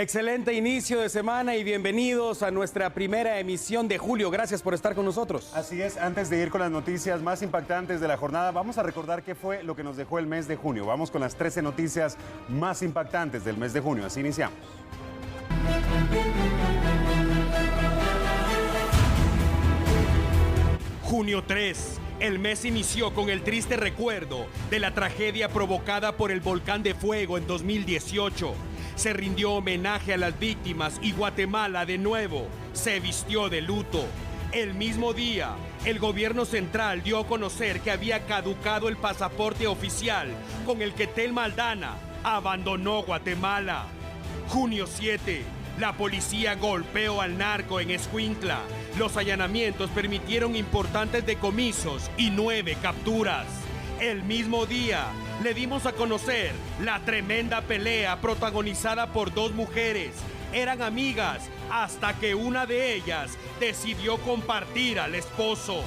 Excelente inicio de semana y bienvenidos a nuestra primera emisión de julio. Gracias por estar con nosotros. Así es, antes de ir con las noticias más impactantes de la jornada, vamos a recordar qué fue lo que nos dejó el mes de junio. Vamos con las 13 noticias más impactantes del mes de junio. Así iniciamos. Junio 3. El mes inició con el triste recuerdo de la tragedia provocada por el volcán de fuego en 2018. Se rindió homenaje a las víctimas y Guatemala de nuevo se vistió de luto. El mismo día, el gobierno central dio a conocer que había caducado el pasaporte oficial con el que Telma Aldana abandonó Guatemala. Junio 7. La policía golpeó al narco en Escuintla. Los allanamientos permitieron importantes decomisos y 9 capturas. El mismo día, le dimos a conocer la tremenda pelea protagonizada por 2 mujeres. Eran amigas hasta que una de ellas decidió compartir al esposo.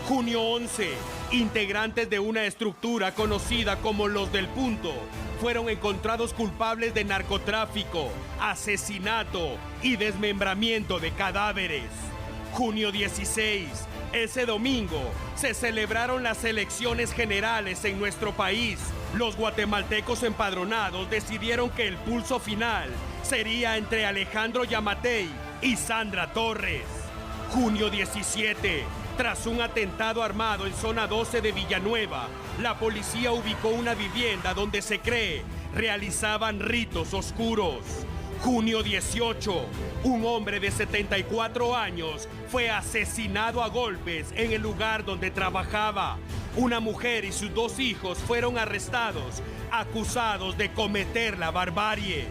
Junio 11. Integrantes de una estructura conocida como los del Punto fueron encontrados culpables de narcotráfico, asesinato y desmembramiento de cadáveres. Junio 16. Ese domingo se celebraron las elecciones generales en nuestro país. Los guatemaltecos empadronados decidieron que el pulso final sería entre Alejandro Yamatei y Sandra Torres. Junio 17. Tras un atentado armado en zona 12 de Villanueva, la policía ubicó una vivienda donde se cree realizaban ritos oscuros. Junio 18. Un hombre de 74 años fue asesinado a golpes en el lugar donde trabajaba. Una mujer y sus 2 hijos fueron arrestados, acusados de cometer la barbarie.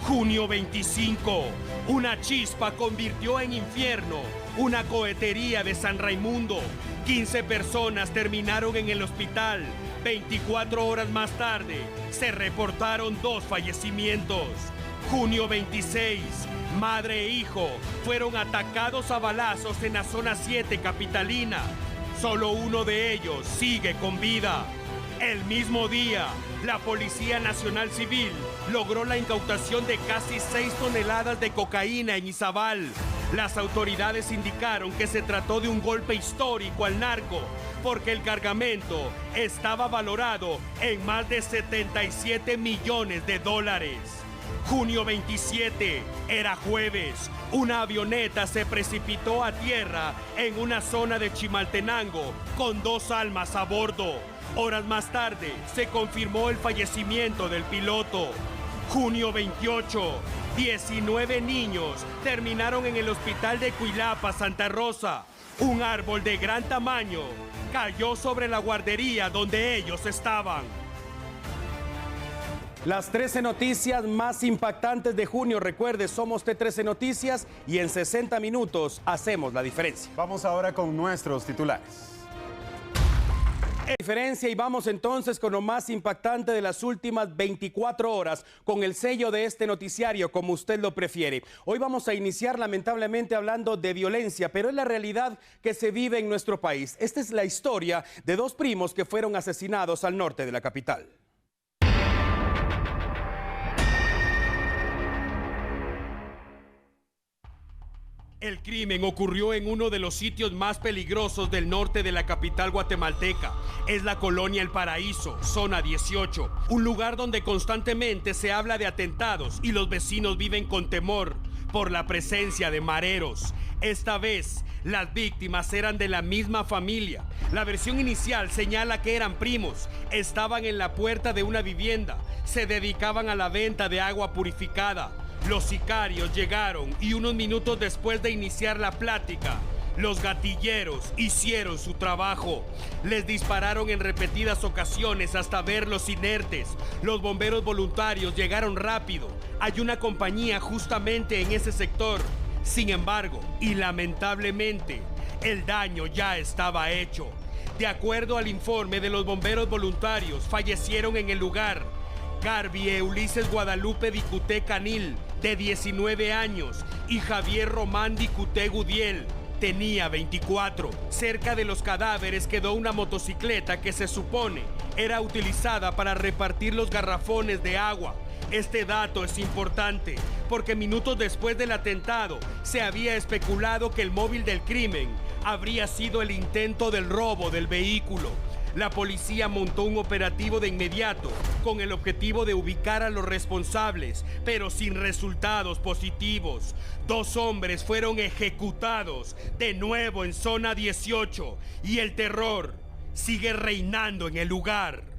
Junio 25. Una chispa convirtió en infierno una cohetería de San Raimundo. 15 personas terminaron en el hospital. 24 horas más tarde, se reportaron 2 fallecimientos. Junio 26. Madre e hijo fueron atacados a balazos en la zona 7 capitalina. Solo uno de ellos sigue con vida. El mismo día, la Policía Nacional Civil logró la incautación de casi 6 toneladas de cocaína en Izabal. Las autoridades indicaron que se trató de un golpe histórico al narco, porque el cargamento estaba valorado en más de 77 millones de dólares. Junio 27, era jueves. Una avioneta se precipitó a tierra en una zona de Chimaltenango con 2 almas a bordo. Horas más tarde, se confirmó el fallecimiento del piloto. Junio 28, 19 niños terminaron en el hospital de Cuilapa, Santa Rosa. Un árbol de gran tamaño cayó sobre la guardería donde ellos estaban. Las 13 noticias más impactantes de junio. Recuerde, somos T13 Noticias y en 60 minutos hacemos la diferencia. Vamos ahora con nuestros titulares. Diferencia y vamos entonces con lo más impactante de las últimas 24 horas, con el sello de este noticiario, como usted lo prefiere. Hoy vamos a iniciar lamentablemente hablando de violencia, pero es la realidad que se vive en nuestro país. Esta es la historia de 2 primos que fueron asesinados al norte de la capital. El crimen ocurrió en uno de los sitios más peligrosos del norte de la capital guatemalteca. Es la colonia El Paraíso, zona 18. Un lugar donde constantemente se habla de atentados y los vecinos viven con temor por la presencia de mareros. Esta vez, las víctimas eran de la misma familia. La versión inicial señala que eran primos, estaban en la puerta de una vivienda, se dedicaban a la venta de agua purificada. Los sicarios llegaron y unos minutos después de iniciar la plática, los gatilleros hicieron su trabajo. Les dispararon en repetidas ocasiones hasta verlos inertes. Los bomberos voluntarios llegaron rápido. Hay una compañía justamente en ese sector. Sin embargo, y lamentablemente, el daño ya estaba hecho. De acuerdo al informe de los bomberos voluntarios, fallecieron en el lugar Garby Ulises Guadalupe Dicuté Canil, de 19 años, y Javier Román Dicuté Gudiel, tenía 24. Cerca de los cadáveres quedó una motocicleta que se supone era utilizada para repartir los garrafones de agua. Este dato es importante porque minutos después del atentado se había especulado que el móvil del crimen habría sido el intento del robo del vehículo. La policía montó un operativo de inmediato con el objetivo de ubicar a los responsables, pero sin resultados positivos. 2 hombres fueron ejecutados de nuevo en zona 18 y el terror sigue reinando en el lugar.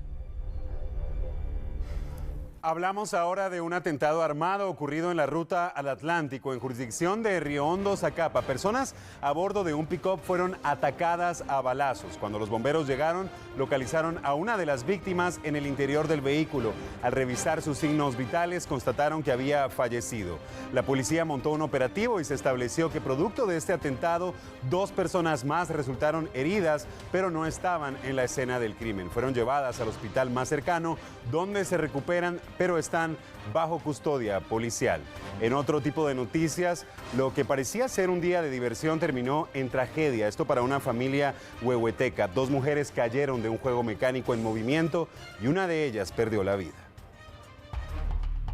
Hablamos ahora de un atentado armado ocurrido en la ruta al Atlántico, en jurisdicción de Río Hondo, Zacapa. Personas a bordo de un pick-up fueron atacadas a balazos. Cuando los bomberos llegaron, localizaron a una de las víctimas en el interior del vehículo. Al revisar sus signos vitales, constataron que había fallecido. La policía montó un operativo y se estableció que producto de este atentado, 2 personas más resultaron heridas, pero no estaban en la escena del crimen. Fueron llevadas al hospital más cercano, donde se recuperan, pero están bajo custodia policial. En otro tipo de noticias, lo que parecía ser un día de diversión terminó en tragedia. Esto para una familia huehueteca. 2 mujeres cayeron de un juego mecánico en movimiento y una de ellas perdió la vida.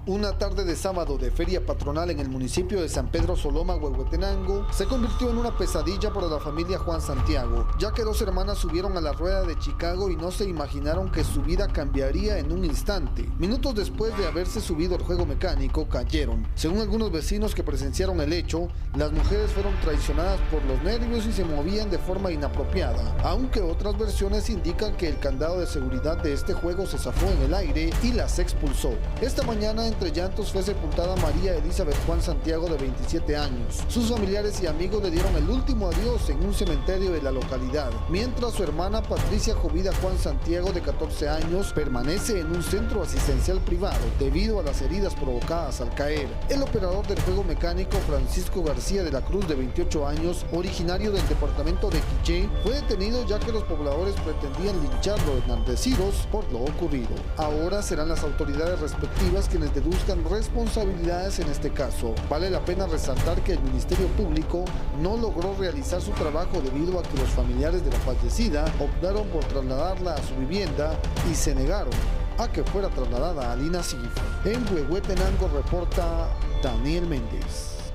Una tarde de sábado de feria patronal en el municipio de San Pedro Soloma, Huehuetenango, se convirtió en una pesadilla para la familia Juan Santiago, ya que 2 hermanas subieron a la rueda de Chicago y no se imaginaron que su vida cambiaría en un instante. Minutos después de haberse subido al juego mecánico, cayeron. Según algunos vecinos que presenciaron el hecho, las mujeres fueron traicionadas por los nervios y se movían de forma inapropiada, aunque otras versiones indican que el candado de seguridad de este juego se zafó en el aire y las expulsó. Esta mañana, entre llantos, fue sepultada María Elizabeth Juan Santiago, de 27 años. Sus familiares y amigos le dieron el último adiós en un cementerio de la localidad, mientras su hermana Patricia Jovida Juan Santiago, de 14 años, permanece en un centro asistencial privado debido a las heridas provocadas al caer. El operador del juego mecánico, Francisco García de la Cruz, de 28 años, originario del departamento de Quiché, fue detenido ya que los pobladores pretendían lincharlo, enardecidos por lo ocurrido. Ahora serán las autoridades respectivas quienes deduzcan responsabilidades en este caso. Vale la pena resaltar que el Ministerio Público no logró realizar su trabajo debido a que los familiares de la fallecida optaron por trasladarla a su vivienda y se negaron a que fuera trasladada al INASIF. En Huehuetenango reporta Daniel Méndez.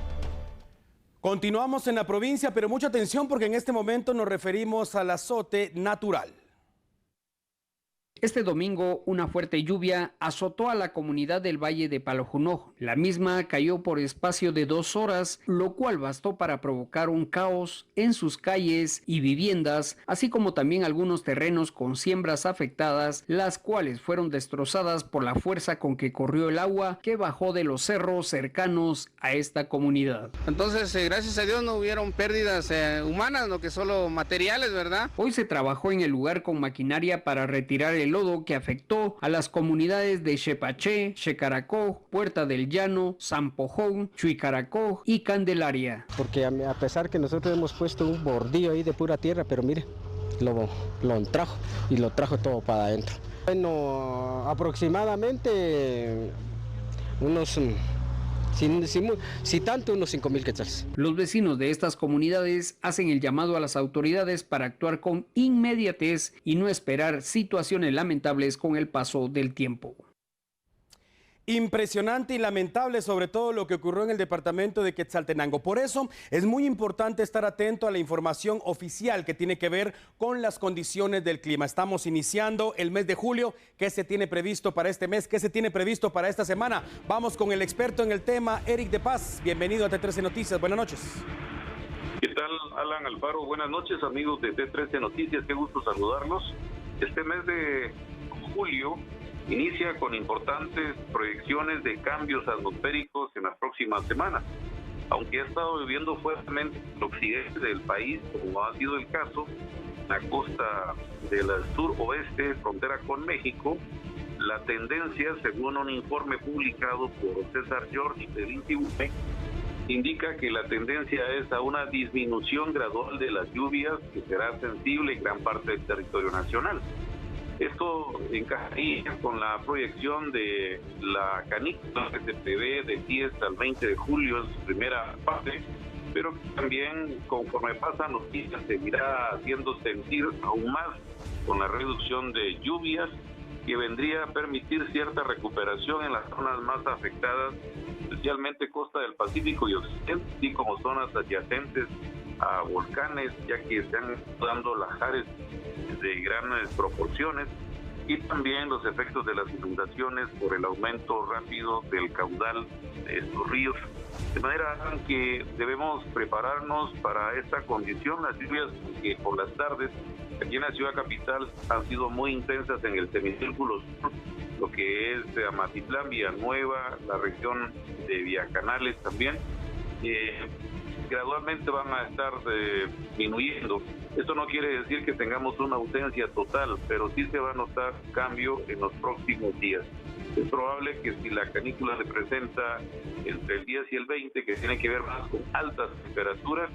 Continuamos en la provincia, pero mucha atención porque en este momento nos referimos al azote natural. Este domingo, una fuerte lluvia azotó a la comunidad del Valle de Palojunoj. La misma cayó por espacio de 2 horas, lo cual bastó para provocar un caos en sus calles y viviendas, así como también algunos terrenos con siembras afectadas, las cuales fueron destrozadas por la fuerza con que corrió el agua que bajó de los cerros cercanos a esta comunidad. Entonces, gracias a Dios no hubieron pérdidas humanas, no que solo materiales, ¿verdad? Hoy se trabajó en el lugar con maquinaria para retirar el lodo que afectó a las comunidades de Xepaché, Xecaracó, Puerta del Llano, Zampojón, Chuicaracó y Candelaria. Porque a pesar que nosotros hemos puesto un bordillo ahí de pura tierra, pero mire, lo trajo y lo trajo todo para adentro. Bueno, aproximadamente unos... Si tanto, unos 5,000 quetzales. Los vecinos de estas comunidades hacen el llamado a las autoridades para actuar con inmediatez y no esperar situaciones lamentables con el paso del tiempo. Impresionante y lamentable, sobre todo lo que ocurrió en el departamento de Quetzaltenango. Por eso es muy importante estar atento a la información oficial que tiene que ver con las condiciones del clima. Estamos iniciando el mes de julio. ¿Qué se tiene previsto para este mes? ¿Qué se tiene previsto para esta semana? Vamos con el experto en el tema, Eric de Paz. Bienvenido a T13 Noticias. Buenas noches. ¿Qué tal, Alan Alfaro? Buenas noches, amigos de T13 Noticias. Qué gusto saludarlos. Este mes de julio inicia con importantes proyecciones de cambios atmosféricos en las próximas semanas. Aunque ha estado lloviendo fuertemente en el occidente del país, como ha sido el caso, en la costa del sur-oeste, frontera con México, la tendencia, según un informe publicado por César Jordi del INTIUME, indica que la tendencia es a una disminución gradual de las lluvias que será sensible en gran parte del territorio nacional. Esto encajaría con la proyección de la canícula que se prevé del 10 al 20 de julio en su primera fase, pero también conforme pasan los días seguirá haciendo sentir aún más con la reducción de lluvias que vendría a permitir cierta recuperación en las zonas más afectadas, especialmente costa del Pacífico y Occidente, así como zonas adyacentes a volcanes, ya que están dando lahares de grandes proporciones, y también los efectos de las inundaciones por el aumento rápido del caudal de estos ríos. De manera que debemos prepararnos para esta condición. Las lluvias que por las tardes aquí en la ciudad capital han sido muy intensas en el semicírculo sur, lo que es de Amatitlán, Villanueva, la región de Villacanales también. Gradualmente van a estar disminuyendo. Esto no quiere decir que tengamos una ausencia total, pero sí se va a notar cambio en los próximos días. Es probable que si la canícula se presenta entre el 10 y el 20, que tiene que ver más con altas temperaturas,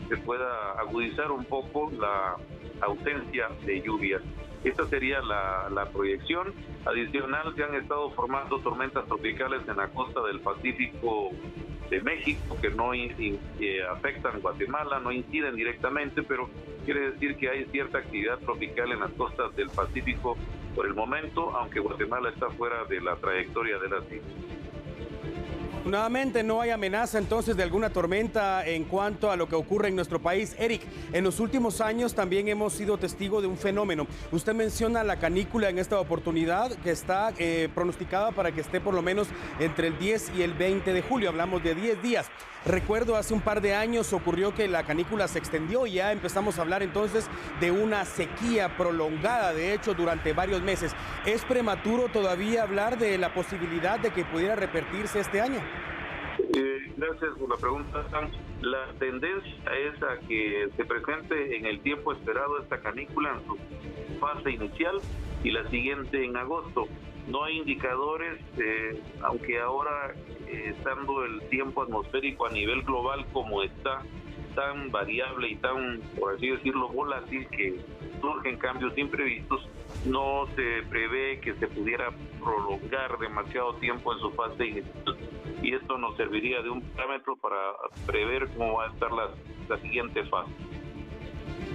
se pueda agudizar un poco la ausencia de lluvias. Esta sería la proyección. Adicional, se han estado formando tormentas tropicales en la costa del Pacífico de México, que no afectan Guatemala, no inciden directamente, pero quiere decir que hay cierta actividad tropical en las costas del Pacífico por el momento, aunque Guatemala está fuera de la trayectoria de las islas. Nuevamente no hay amenaza entonces de alguna tormenta en cuanto a lo que ocurre en nuestro país. Eric, en los últimos años también hemos sido testigo de un fenómeno. Usted menciona la canícula en esta oportunidad que está pronosticada para que esté por lo menos entre el 10 y el 20 de julio. Hablamos de 10 días. Recuerdo hace un par de años ocurrió que la canícula se extendió y ya empezamos a hablar entonces de una sequía prolongada, de hecho, durante varios meses. ¿Es prematuro todavía hablar de la posibilidad de que pudiera repetirse este año? Gracias por la pregunta. La tendencia es a que se presente en el tiempo esperado esta canícula en su fase inicial y la siguiente en agosto. No hay indicadores, aunque ahora estando el tiempo atmosférico a nivel global como está, tan variable y tan, por así decirlo, volátil, que surgen cambios imprevistos, no se prevé que se pudiera prolongar demasiado tiempo en su fase inicial. Y esto nos serviría de un parámetro para prever cómo va a estar la siguiente fase.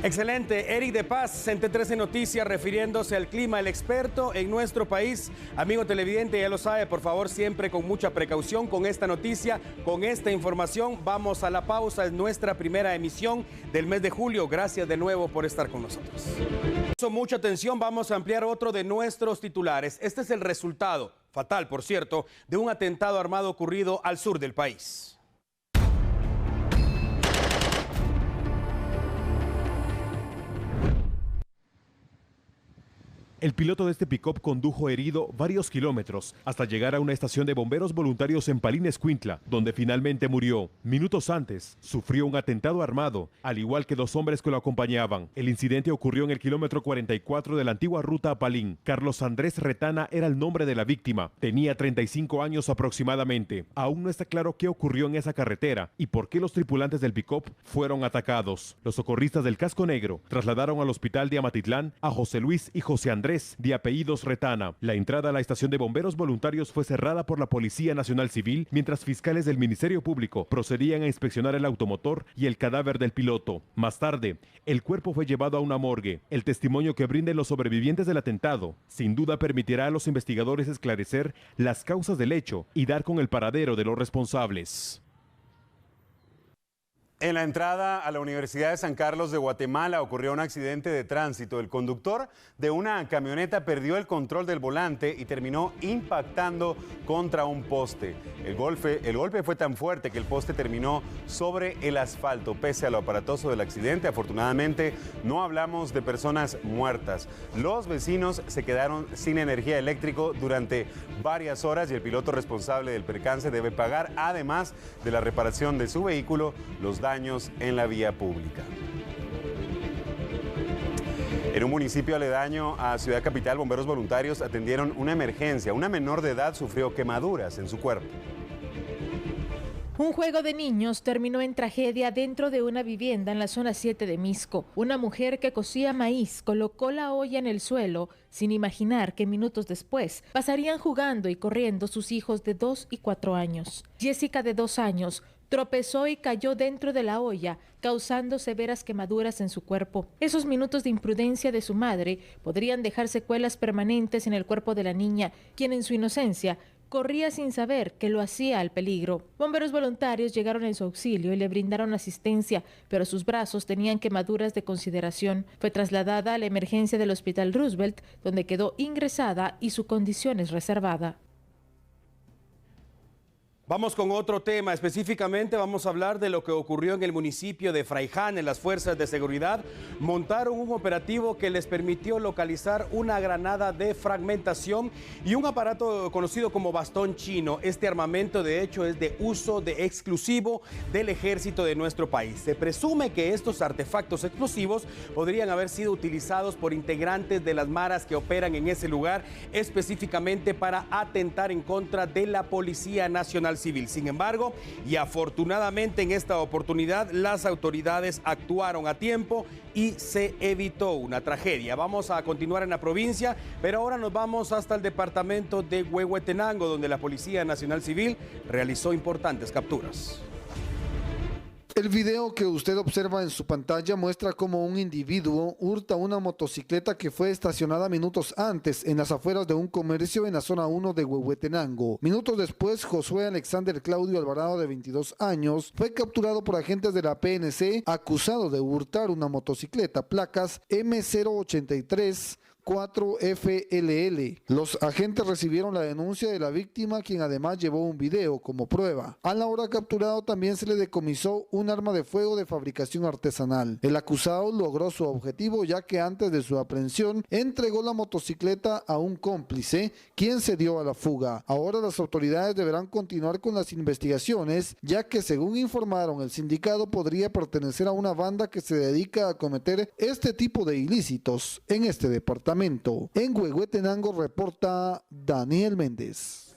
Excelente. Eric de Paz, en T13 Noticias, refiriéndose al clima, el experto en nuestro país. Amigo televidente, ya lo sabe, por favor, siempre con mucha precaución con esta noticia, con esta información. Vamos a la pausa, es nuestra primera emisión del mes de julio. Gracias de nuevo por estar con nosotros. Mucha atención, vamos a ampliar otro de nuestros titulares. Este es el resultado, fatal por cierto, de un atentado armado ocurrido al sur del país. El piloto de este pick-up condujo herido varios kilómetros hasta llegar a una estación de bomberos voluntarios en Palín, Escuintla, donde finalmente murió. Minutos antes, sufrió un atentado armado, al igual que 2 hombres que lo acompañaban. El incidente ocurrió en el kilómetro 44 de la antigua ruta a Palín. Carlos Andrés Retana era el nombre de la víctima. Tenía 35 años aproximadamente. Aún no está claro qué ocurrió en esa carretera y por qué los tripulantes del pick-up fueron atacados. Los socorristas del Casco Negro trasladaron al hospital de Amatitlán a José Luis y José Andrés, de apellidos Retana. La entrada a la estación de bomberos voluntarios fue cerrada por la Policía Nacional Civil, mientras fiscales del Ministerio Público procedían a inspeccionar el automotor y el cadáver del piloto. Más tarde, el cuerpo fue llevado a una morgue. El testimonio que brinden los sobrevivientes del atentado sin duda permitirá a los investigadores esclarecer las causas del hecho y dar con el paradero de los responsables. En la entrada a la Universidad de San Carlos de Guatemala ocurrió un accidente de tránsito. El conductor de una camioneta perdió el control del volante y terminó impactando contra un poste. El golpe fue tan fuerte que el poste terminó sobre el asfalto. Pese a lo aparatoso del accidente, afortunadamente no hablamos de personas muertas. Los vecinos se quedaron sin energía eléctrica durante varias horas y el piloto responsable del percance debe pagar, además de la reparación de su vehículo, los daños en la vía pública. En un municipio aledaño a Ciudad Capital, bomberos voluntarios atendieron una emergencia. Una menor de edad sufrió quemaduras en su cuerpo. Un juego de niños terminó en tragedia dentro de una vivienda en la zona 7 de Misco. Una mujer que cocía maíz colocó la olla en el suelo sin imaginar que minutos después pasarían jugando y corriendo sus hijos de 2 y 4 años. Jessica, de 2 años, tropezó y cayó dentro de la olla, causando severas quemaduras en su cuerpo. Esos minutos de imprudencia de su madre podrían dejar secuelas permanentes en el cuerpo de la niña, quien en su inocencia corría sin saber que lo hacía al peligro. Bomberos voluntarios llegaron en su auxilio y le brindaron asistencia, pero sus brazos tenían quemaduras de consideración. Fue trasladada a la emergencia del Hospital Roosevelt, donde quedó ingresada y su condición es reservada. Vamos con otro tema, específicamente vamos a hablar de lo que ocurrió en el municipio de Fraijane. Las fuerzas de seguridad montaron un operativo que les permitió localizar una granada de fragmentación y un aparato conocido como bastón chino. Este armamento de hecho es de uso exclusivo del ejército de nuestro país. Se presume que estos artefactos explosivos podrían haber sido utilizados por integrantes de las maras que operan en ese lugar, específicamente para atentar en contra de la Policía Nacional Civil. Sin embargo, y afortunadamente en esta oportunidad, las autoridades actuaron a tiempo y se evitó una tragedia. Vamos a continuar en la provincia, pero ahora nos vamos hasta el departamento de Huehuetenango, donde la Policía Nacional Civil realizó importantes capturas. El video que usted observa en su pantalla muestra cómo un individuo hurta una motocicleta que fue estacionada minutos antes en las afueras de un comercio en la zona 1 de Huehuetenango. Minutos después, Josué Alexander Claudio Alvarado, de 22 años, fue capturado por agentes de la PNC acusado de hurtar una motocicleta, placas M083 4FLL. Los agentes recibieron la denuncia de la víctima, quien además llevó un video como prueba. A la hora capturado también se le decomisó un arma de fuego de fabricación artesanal. El acusado logró su objetivo, ya que antes de su aprehensión entregó la motocicleta a un cómplice, quien se dio a la fuga. Ahora las autoridades deberán continuar con las investigaciones, ya que según informaron el sindicato podría pertenecer a una banda que se dedica a cometer este tipo de ilícitos en este departamento. En Huehuetenango reporta Daniel Méndez.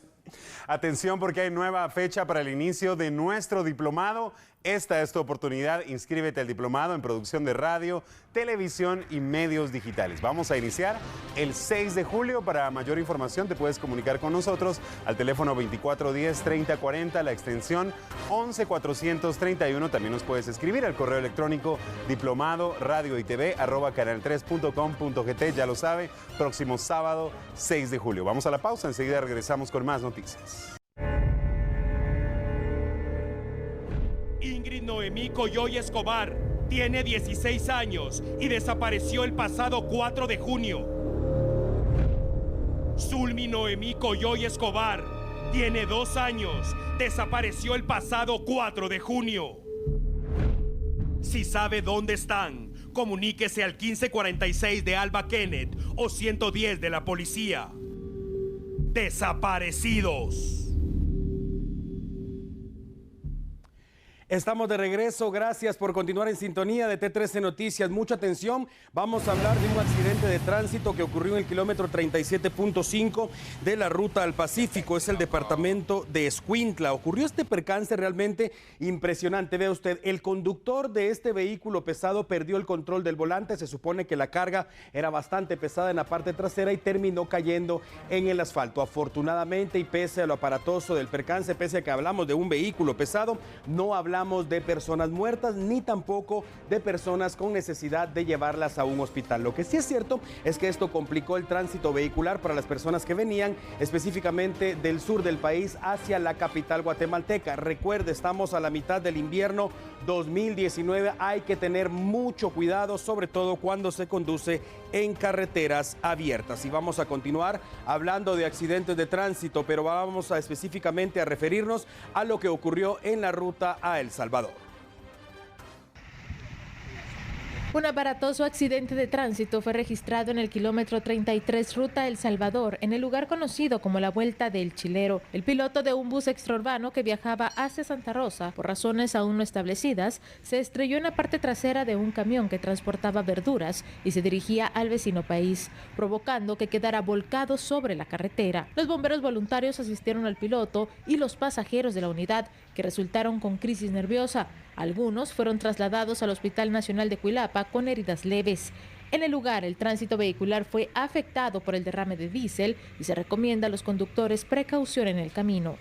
Atención, porque hay nueva fecha para el inicio de nuestro diplomado. Esta es tu oportunidad. Inscríbete al diplomado en producción de radio, televisión y medios digitales. Vamos a iniciar el 6 de julio. Para mayor información te puedes comunicar con nosotros al teléfono 2410-3040, la extensión 11431. También nos puedes escribir al correo electrónico diplomado-radio-y-tv@canal3.com.gt. Ya lo sabe, próximo sábado 6 de julio. Vamos a la pausa, enseguida regresamos con más noticias. Ingrid Noemí Coyoy Escobar tiene 16 años y desapareció el pasado 4 de junio. Zulmi Noemí Coyoy Escobar tiene 2 años, desapareció el pasado 4 de junio. Si sabe dónde están, comuníquese al 1546 de Alba Kenneth o 110 de la policía. Desaparecidos. Estamos de regreso, gracias por continuar en sintonía de T13 Noticias. Mucha atención, vamos a hablar de un accidente de tránsito que ocurrió en el kilómetro 37.5 de la ruta al Pacífico, es el departamento de Escuintla. Ocurrió este percance realmente impresionante. Vea usted, el conductor de este vehículo pesado perdió el control del volante. Se supone que la carga era bastante pesada en la parte trasera y terminó cayendo en el asfalto. Afortunadamente, y pese a lo aparatoso del percance, pese a que hablamos de un vehículo pesado, no hablamos de personas muertas ni tampoco de personas con necesidad de llevarlas a un hospital. Lo que sí es cierto es que esto complicó el tránsito vehicular para las personas que venían específicamente del sur del país hacia la capital guatemalteca. Recuerde, estamos a la mitad del invierno 2019. Hay que tener mucho cuidado, sobre todo cuando se conduce en carreteras abiertas. Y vamos a continuar hablando de accidentes de tránsito, pero vamos específicamente a referirnos a lo que ocurrió en la ruta a El Salvador. Un aparatoso accidente de tránsito fue registrado en el kilómetro 33 ruta El Salvador, en el lugar conocido como la Vuelta del Chilero. El piloto de un bus extraurbano que viajaba hacia Santa Rosa, por razones aún no establecidas, se estrelló en la parte trasera de un camión que transportaba verduras y se dirigía al vecino país, provocando que quedara volcado sobre la carretera. Los bomberos voluntarios asistieron al piloto y los pasajeros de la unidad, que resultaron con crisis nerviosa. Algunos fueron trasladados al Hospital Nacional de Cuilapa con heridas leves. En el lugar, el tránsito vehicular fue afectado por el derrame de diésel y se recomienda a los conductores precaución en el camino.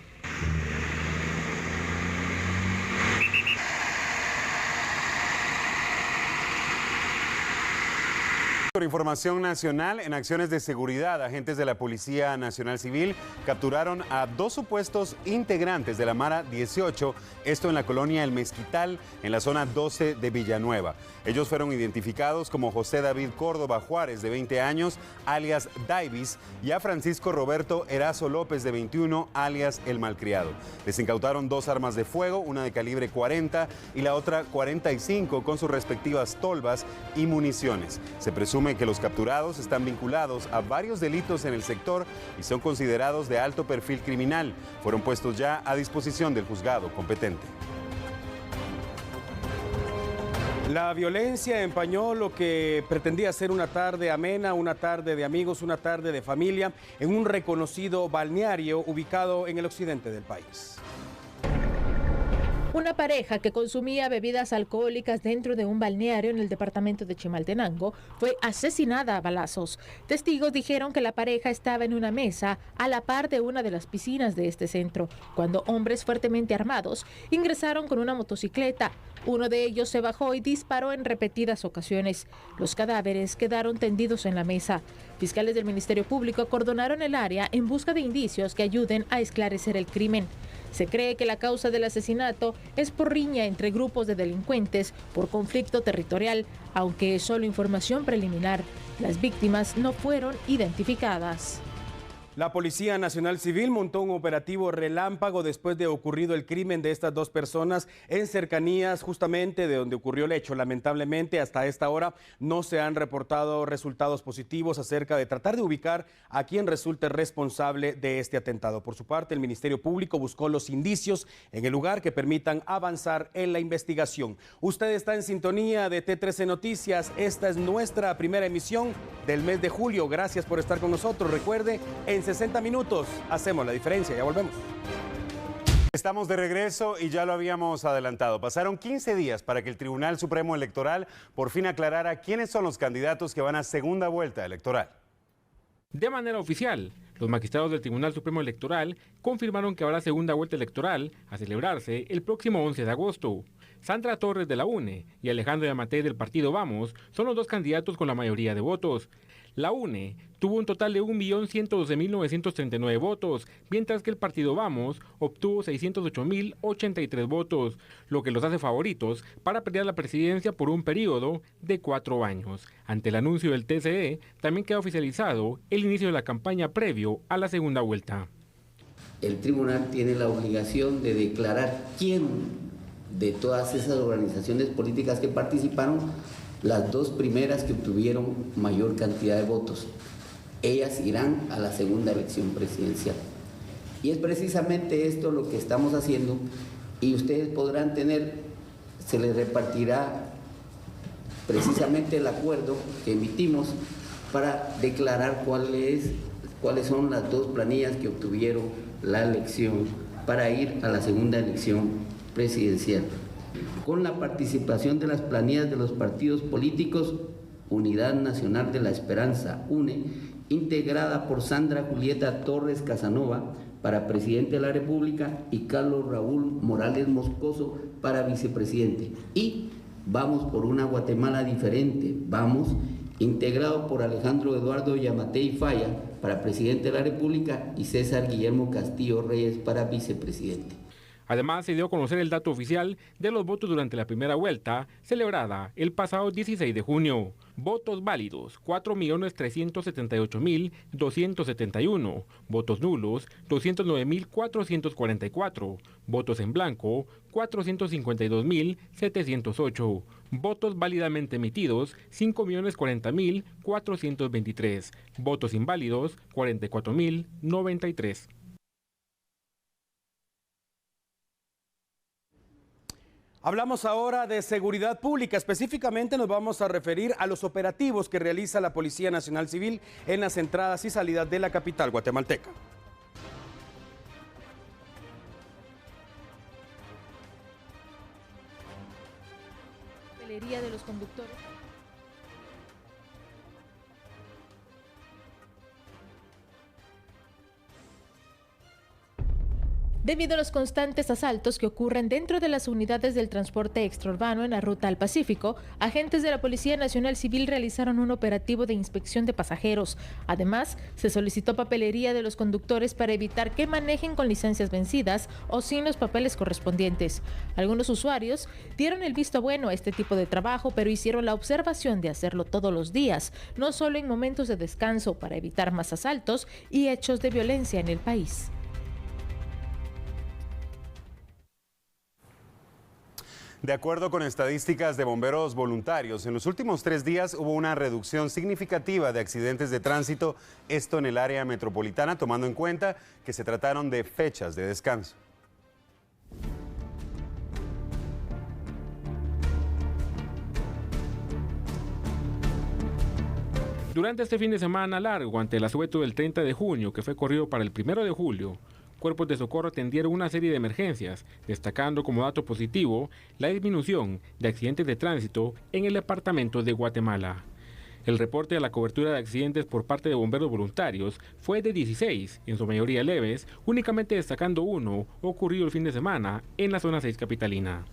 Por información nacional, en acciones de seguridad, agentes de la Policía Nacional Civil capturaron a 2 supuestos integrantes de la Mara 18, esto en la colonia El Mezquital, en la zona 12 de Villanueva. Ellos fueron identificados como José David Córdoba Juárez, de 20 años, alias Davis, y a Francisco Roberto Erazo López, de 21, alias El Malcriado. Les incautaron 2 armas de fuego, una de calibre 40 y la otra 45, con sus respectivas tolvas y municiones. Se presume que los capturados están vinculados a varios delitos en el sector y son considerados de alto perfil criminal. Fueron puestos ya a disposición del juzgado competente. La violencia empañó lo que pretendía ser una tarde amena, una tarde de amigos, una tarde de familia en un reconocido balneario ubicado en el occidente del país. Una pareja que consumía bebidas alcohólicas dentro de un balneario en el departamento de Chimaltenango fue asesinada a balazos. Testigos dijeron que la pareja estaba en una mesa a la par de una de las piscinas de este centro, cuando hombres fuertemente armados ingresaron con una motocicleta. Uno de ellos se bajó y disparó en repetidas ocasiones. Los cadáveres quedaron tendidos en la mesa. Fiscales del Ministerio Público acordonaron el área en busca de indicios que ayuden a esclarecer el crimen. Se cree que la causa del asesinato es por riña entre grupos de delincuentes por conflicto territorial, aunque es solo información preliminar. Las víctimas no fueron identificadas. La Policía Nacional Civil montó un operativo relámpago después de ocurrido el crimen de estas 2 personas en cercanías justamente de donde ocurrió el hecho. Lamentablemente, hasta esta hora no se han reportado resultados positivos acerca de tratar de ubicar a quien resulte responsable de este atentado. Por su parte, el Ministerio Público buscó los indicios en el lugar que permitan avanzar en la investigación. Usted está en sintonía de T13 Noticias. Esta es nuestra primera emisión del mes de julio. Gracias por estar con nosotros. Recuerde, en 60 minutos hacemos la diferencia. Ya volvemos. Estamos de regreso y ya lo habíamos adelantado. Pasaron 15 días para que el Tribunal Supremo Electoral por fin aclarara quiénes son los candidatos que van a segunda vuelta electoral. De manera oficial, los magistrados del Tribunal Supremo Electoral confirmaron que habrá segunda vuelta electoral a celebrarse el próximo 11 de agosto. Sandra Torres de la UNE y Alejandro Yamatei del partido Vamos son los 2 candidatos con la mayoría de votos. La UNE tuvo un total de 1.112.939 votos, mientras que el partido Vamos obtuvo 608.083 votos, lo que los hace favoritos para pelear la presidencia por un periodo de 4 años. Ante el anuncio del TCE, también queda oficializado el inicio de la campaña previo a la segunda vuelta. El tribunal tiene la obligación de declarar quién de todas esas organizaciones políticas que participaron, las 2 primeras que obtuvieron mayor cantidad de votos. Ellas irán a la segunda elección presidencial. Y es precisamente esto lo que estamos haciendo y ustedes podrán tener, se les repartirá precisamente el acuerdo que emitimos para declarar cuáles son las 2 planillas que obtuvieron la elección para ir a la segunda elección presidencial. Con la participación de las planillas de los partidos políticos, Unidad Nacional de la Esperanza, UNE, integrada por Sandra Julieta Torres Casanova para presidente de la República y Carlos Raúl Morales Moscoso para vicepresidente. Y Vamos por una Guatemala diferente, Vamos, integrado por Alejandro Eduardo Yamatei Falla para presidente de la República y César Guillermo Castillo Reyes para vicepresidente. Además, se dio a conocer el dato oficial de los votos durante la primera vuelta, celebrada el pasado 16 de junio. Votos válidos, 4.378.271. Votos nulos, 209.444. Votos en blanco, 452.708. Votos válidamente emitidos, 5.040.423. Votos inválidos, 44.093. Hablamos ahora de seguridad pública. Específicamente nos vamos a referir a los operativos que realiza la Policía Nacional Civil en las entradas y salidas de la capital guatemalteca. De los conductores. Debido a los constantes asaltos que ocurren dentro de las unidades del transporte extraurbano en la ruta al Pacífico, agentes de la Policía Nacional Civil realizaron un operativo de inspección de pasajeros. Además, se solicitó papelería de los conductores para evitar que manejen con licencias vencidas o sin los papeles correspondientes. Algunos usuarios dieron el visto bueno a este tipo de trabajo, pero hicieron la observación de hacerlo todos los días, no solo en momentos de descanso, para evitar más asaltos y hechos de violencia en el país. De acuerdo con estadísticas de bomberos voluntarios, en los últimos 3 días hubo una reducción significativa de accidentes de tránsito, esto en el área metropolitana, tomando en cuenta que se trataron de fechas de descanso. Durante este fin de semana largo, ante el asueto del 30 de junio, que fue corrido para el 1 de julio, cuerpos de socorro atendieron una serie de emergencias, destacando como dato positivo la disminución de accidentes de tránsito en el departamento de Guatemala. El reporte de la cobertura de accidentes por parte de bomberos voluntarios fue de 16, en su mayoría leves, únicamente destacando uno ocurrido el fin de semana en la zona 6 capitalina.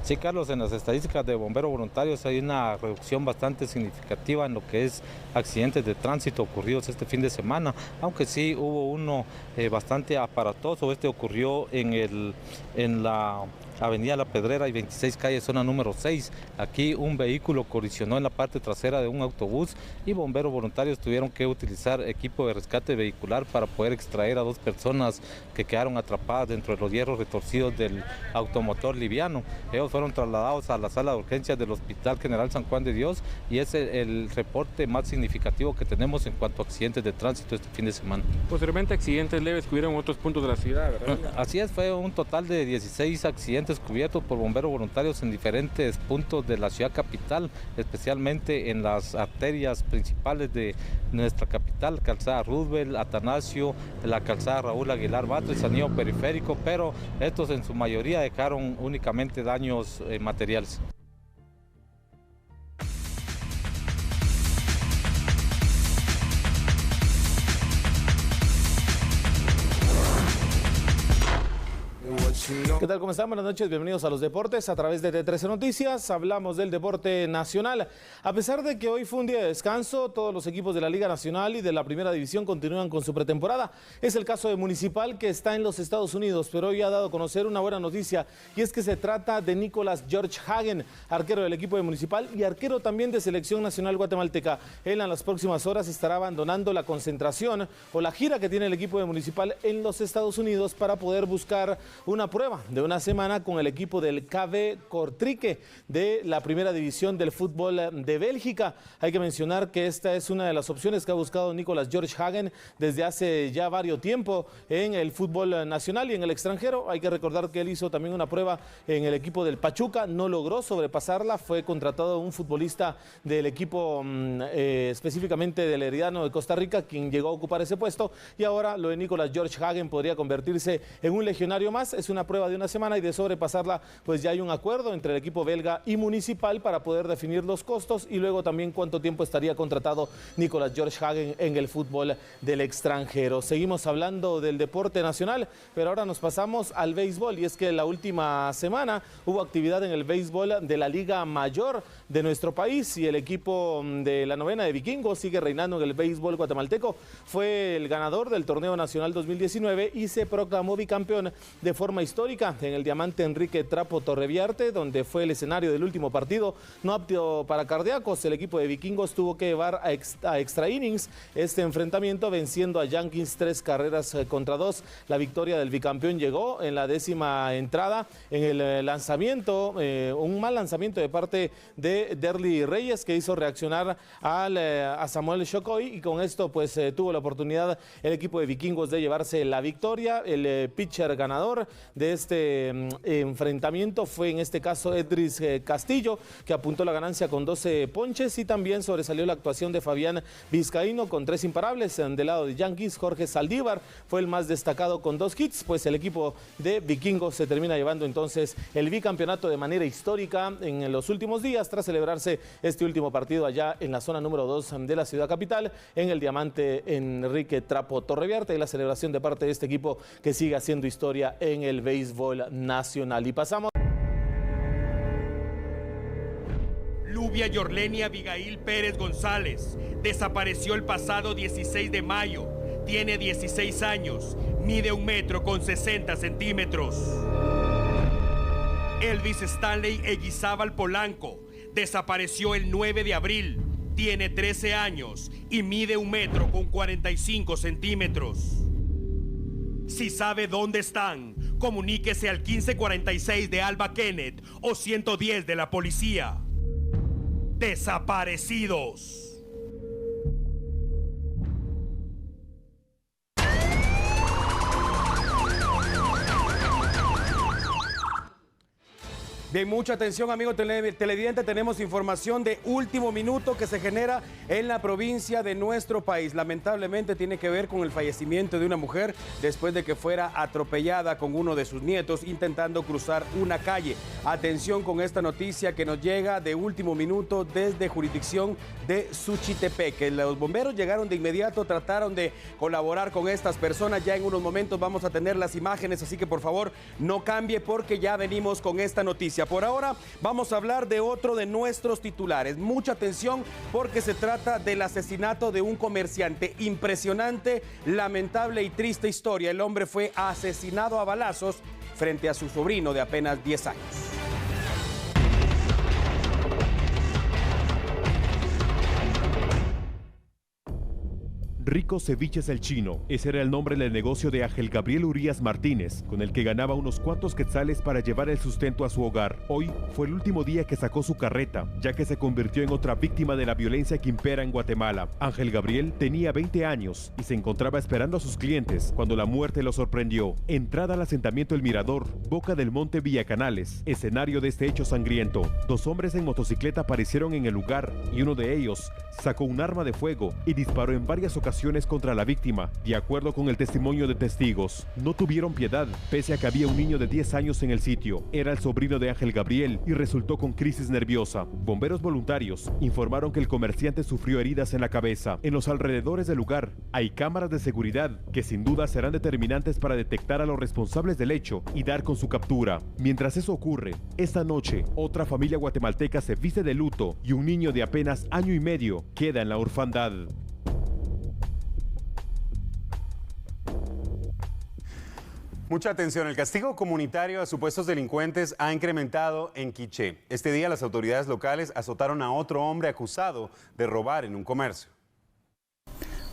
Sí, Carlos, en las estadísticas de bomberos voluntarios hay una reducción bastante significativa en lo que es accidentes de tránsito ocurridos este fin de semana, aunque sí hubo uno bastante aparatoso. Este ocurrió en la Avenida La Pedrera y 26 calle, zona número 6. Aquí un vehículo colisionó en la parte trasera de un autobús y bomberos voluntarios tuvieron que utilizar equipo de rescate vehicular para poder extraer a 2 personas que quedaron atrapadas dentro de los hierros retorcidos del automotor liviano. Ellos fueron trasladados a la sala de urgencias del Hospital General San Juan de Dios y es el reporte más significativo que tenemos en cuanto a accidentes de tránsito este fin de semana. Posteriormente accidentes leves que hubieron en otros puntos de la ciudad, ¿verdad? Así es, fue un total de 16 accidentes cubiertos por bomberos voluntarios en diferentes puntos de la ciudad capital, especialmente en las arterias principales de nuestra capital, calzada Roosevelt, Atanasio, la calzada Raúl Aguilar Batres, anillo periférico, pero estos en su mayoría dejaron únicamente daños materiales. ¿Qué tal? ¿Cómo están? Buenas noches, bienvenidos a los deportes a través de T13 Noticias. Hablamos del deporte nacional. A pesar de que hoy fue un día de descanso, todos los equipos de la Liga Nacional y de la Primera División continúan con su pretemporada. Es el caso de Municipal, que está en los Estados Unidos, pero hoy ha dado a conocer una buena noticia, y es que se trata de Nicolás George Hagen, arquero del equipo de Municipal y arquero también de Selección Nacional Guatemalteca. Él en las próximas horas estará abandonando la concentración o la gira que tiene el equipo de Municipal en los Estados Unidos para poder buscar una prueba de una semana con el equipo del KV Kortrijk de la Primera División del fútbol de Bélgica. Hay que mencionar que esta es una de las opciones que ha buscado Nicolás George Hagen desde hace ya varios tiempo en el fútbol nacional y en el extranjero. Hay que recordar que él hizo también una prueba en el equipo del Pachuca, no logró sobrepasarla, fue contratado un futbolista del equipo específicamente del Herediano de Costa Rica, quien llegó a ocupar ese puesto, y ahora lo de Nicolás George Hagen podría convertirse en un legionario más. Es una prueba de una semana y de sobrepasarla pues ya hay un acuerdo entre el equipo belga y Municipal para poder definir los costos y luego también cuánto tiempo estaría contratado Nicolás George Hagen en el fútbol del extranjero. Seguimos hablando del deporte nacional, pero ahora nos pasamos al béisbol, y es que la última semana hubo actividad en el béisbol de la Liga Mayor de nuestro país y el equipo de la novena de Vikingos sigue reinando en el béisbol guatemalteco. Fue el ganador del torneo nacional 2019 y se proclamó bicampeón de forma histórica en el Diamante Enrique Trapo Torreviarte, donde fue el escenario del último partido no apto para cardíacos. El equipo de Vikingos tuvo que llevar a extra innings este enfrentamiento, venciendo a Yankees 3-2. La victoria del bicampeón llegó en la 10ª entrada en el lanzamiento, un mal lanzamiento de parte de Derly Reyes, que hizo reaccionar a Samuel Shokoy, y con esto pues tuvo la oportunidad el equipo de Vikingos de llevarse la victoria. El pitcher ganador de este este enfrentamiento fue en este caso Edris Castillo, que apuntó la ganancia con 12 ponches, y también sobresalió la actuación de Fabián Vizcaíno con 3 imparables. Del lado de Yankees, Jorge Saldívar fue el más destacado con 2 hits, pues el equipo de Vikingos se termina llevando entonces el bicampeonato de manera histórica en los últimos días, tras celebrarse este último partido allá en la zona número 2 de la ciudad capital, en el Diamante Enrique Trapo Torreviarte, y la celebración de parte de este equipo que sigue haciendo historia en el béisbol nacional. Y pasamos. Lluvia Yorleni Abigail Pérez González desapareció el pasado 16 de mayo. Tiene 16 años, mide 1,60 metros. Elvis Stanley Eguizábal Polanco desapareció el 9 de abril. Tiene 13 años y mide 1,45 metros. Si sabe dónde están, comuníquese al 1546 de Alba Kenneth o 110 de la policía. Desaparecidos. Bien, mucha atención, amigo televidente. Tenemos información de último minuto que se genera en la provincia de nuestro país. Lamentablemente tiene que ver con el fallecimiento de una mujer después de que fuera atropellada con uno de sus nietos intentando cruzar una calle. Atención con esta noticia que nos llega de último minuto desde jurisdicción de Suchitepeque. Los bomberos llegaron de inmediato, trataron de colaborar con estas personas. Ya en unos momentos vamos a tener las imágenes, así que por favor no cambie porque ya venimos con esta noticia. Por ahora vamos a hablar de otro de nuestros titulares. Mucha atención porque se trata del asesinato de un comerciante. Impresionante, lamentable y triste historia. El hombre fue asesinado a balazos frente a su sobrino de apenas 10 años. Rico Ceviches el Chino, ese era el nombre del negocio de Ángel Gabriel Urías Martínez, con el que ganaba unos cuantos quetzales para llevar el sustento a su hogar. Hoy fue el último día que sacó su carreta, ya que se convirtió en otra víctima de la violencia que impera en Guatemala. Ángel Gabriel tenía 20 años y se encontraba esperando a sus clientes cuando la muerte lo sorprendió. Entrada al asentamiento El Mirador, Boca del Monte Villacanales, escenario de este hecho sangriento. 2 hombres en motocicleta aparecieron en el lugar y uno de ellos sacó un arma de fuego y disparó en varias ocasiones contra la víctima. De acuerdo con el testimonio de testigos, no tuvieron piedad, pese a que había un niño de 10 años en el sitio. Era el sobrino de Ángel Gabriel y resultó con crisis nerviosa. Bomberos voluntarios informaron que el comerciante sufrió heridas en la cabeza. En los alrededores del lugar hay cámaras de seguridad que sin duda serán determinantes para detectar a los responsables del hecho y dar con su captura. Mientras eso ocurre, esta noche otra familia guatemalteca se viste de luto y un niño de apenas año y medio queda en la orfandad. Mucha atención, el castigo comunitario a supuestos delincuentes ha incrementado en Quiché. Este día las autoridades locales azotaron a otro hombre acusado de robar en un comercio.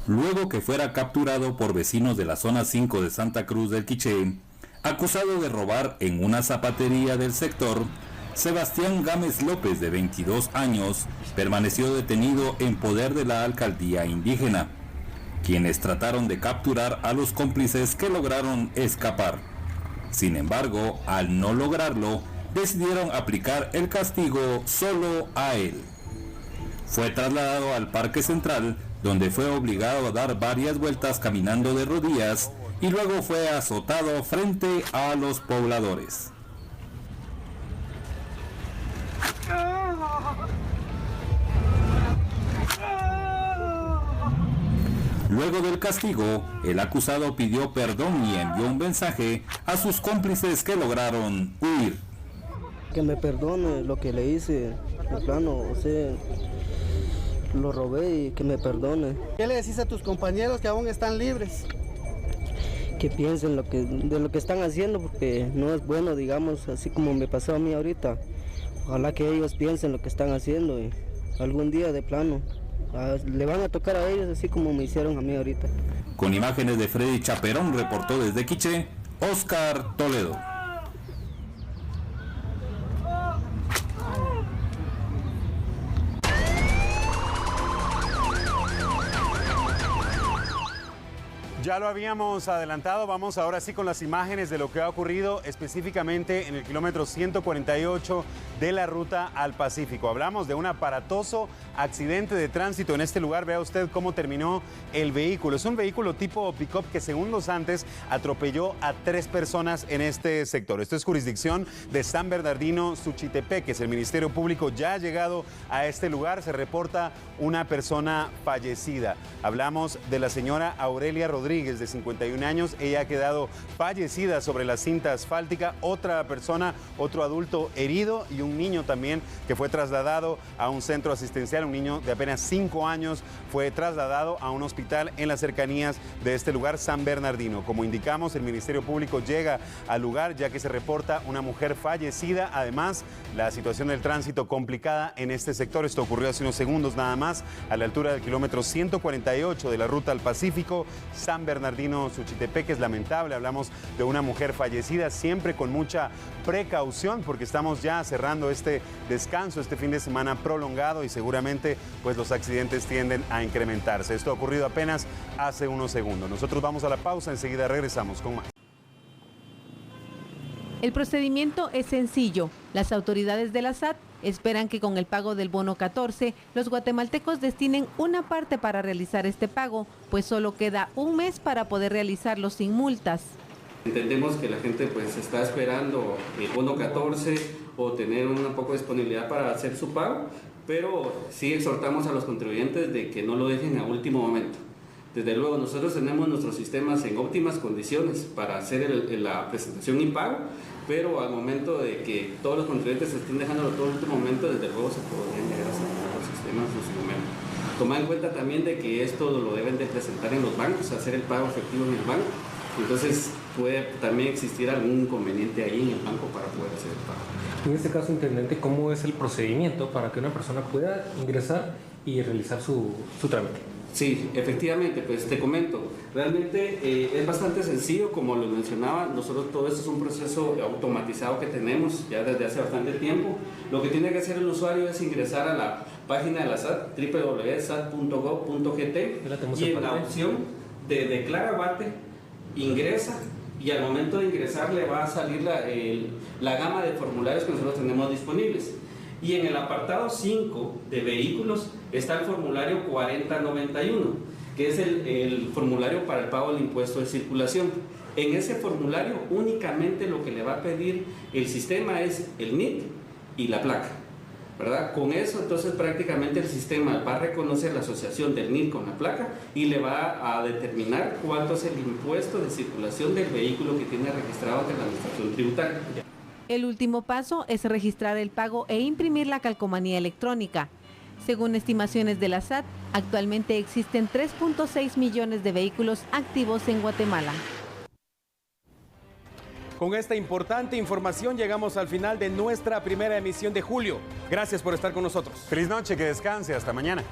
Luego que fuera capturado por vecinos de la zona 5 de Santa Cruz del Quiché, acusado de robar en una zapatería del sector, Sebastián Gámez López, de 22 años, permaneció detenido en poder de la alcaldía indígena, quienes trataron de capturar a los cómplices que lograron escapar. Sin embargo, al no lograrlo, decidieron aplicar el castigo solo a él. Fue trasladado al Parque Central, donde fue obligado a dar varias vueltas caminando de rodillas y luego fue azotado frente a los pobladores. Luego del castigo, el acusado pidió perdón y envió un mensaje a sus cómplices que lograron huir. Que me perdone lo que le hice, de plano, o sea, lo robé y que me perdone. ¿Qué le decís a tus compañeros que aún están libres? Que piensen de lo que están haciendo, porque no es bueno, digamos, así como me pasó a mí ahorita. Ojalá que ellos piensen lo que están haciendo y algún día de plano le van a tocar a ellos así como me hicieron a mí ahorita. Con imágenes de Freddy Chaperón, reportó desde Quiché, Oscar Toledo. Ya lo habíamos adelantado, vamos ahora sí con las imágenes de lo que ha ocurrido específicamente en el kilómetro 148 de la ruta al Pacífico. Hablamos de un aparatoso accidente de tránsito en este lugar. Vea usted cómo terminó el vehículo. Es un vehículo tipo pick-up que segundos antes atropelló a 3 personas en este sector. Esto es jurisdicción de San Bernardino, Suchitepeques. El Ministerio Público ya ha llegado a este lugar. Se reporta una persona fallecida. Hablamos de la señora Aurelia Rodríguez, de 51 años. Ella ha quedado fallecida sobre la cinta asfáltica. Otra persona, otro adulto herido y un niño también que fue trasladado a un centro asistencial. Un niño de apenas 5 años fue trasladado a un hospital en las cercanías de este lugar, San Bernardino. Como indicamos, el Ministerio Público llega al lugar ya que se reporta una mujer fallecida. Además, la situación del tránsito complicada en este sector. Esto ocurrió hace unos segundos nada más, a la altura del kilómetro 148 de la ruta al Pacífico, San Bernardino, Suchitepeques. Lamentable, hablamos de una mujer fallecida, siempre con mucha precaución porque estamos ya cerrando este descanso, este fin de semana prolongado y seguramente pues los accidentes tienden a incrementarse. Esto ha ocurrido apenas hace unos segundos. Nosotros vamos a la pausa, enseguida regresamos con más. El procedimiento es sencillo. Las autoridades de la SAT esperan que con el pago del bono 14, los guatemaltecos destinen una parte para realizar este pago, pues solo queda un mes para poder realizarlo sin multas. Entendemos que la gente pues está esperando el bono 14 o tener un poco de disponibilidad para hacer su pago, pero sí exhortamos a los contribuyentes de que no lo dejen a último momento. Desde luego, nosotros tenemos nuestros sistemas en óptimas condiciones para hacer la presentación y pago, pero al momento de que todos los contribuyentes se estén dejándolo todo el último momento, desde luego se podrían llegar a sacar los sistemas en su momento. Tomar en cuenta también de que esto lo deben de presentar en los bancos, hacer el pago efectivo en el banco, entonces puede también existir algún inconveniente ahí en el banco para poder hacer el pago. En este caso, intendente, ¿cómo es el procedimiento para que una persona pueda ingresar y realizar su trámite? Sí, efectivamente, pues te comento, realmente es bastante sencillo, como lo mencionaba, nosotros todo esto es un proceso automatizado que tenemos ya desde hace bastante tiempo. Lo que tiene que hacer el usuario es ingresar a la página de la SAT, www.sat.gov.gt, y en la opción de Declara Bate, ingresa, y al momento de ingresar le va a salir la gama de formularios que nosotros tenemos disponibles. Y en el apartado 5 de vehículos está el formulario 4091, que es el formulario para el pago del impuesto de circulación. En ese formulario únicamente lo que le va a pedir el sistema es el NIT y la placa, ¿verdad? Con eso entonces prácticamente el sistema va a reconocer la asociación del NIT con la placa y le va a determinar cuánto es el impuesto de circulación del vehículo que tiene registrado ante la administración tributaria. El último paso es registrar el pago e imprimir la calcomanía electrónica. Según estimaciones de la SAT, actualmente existen 3.6 millones de vehículos activos en Guatemala. Con esta importante información llegamos al final de nuestra primera emisión de julio. Gracias por estar con nosotros. Feliz noche, que descanse, hasta mañana.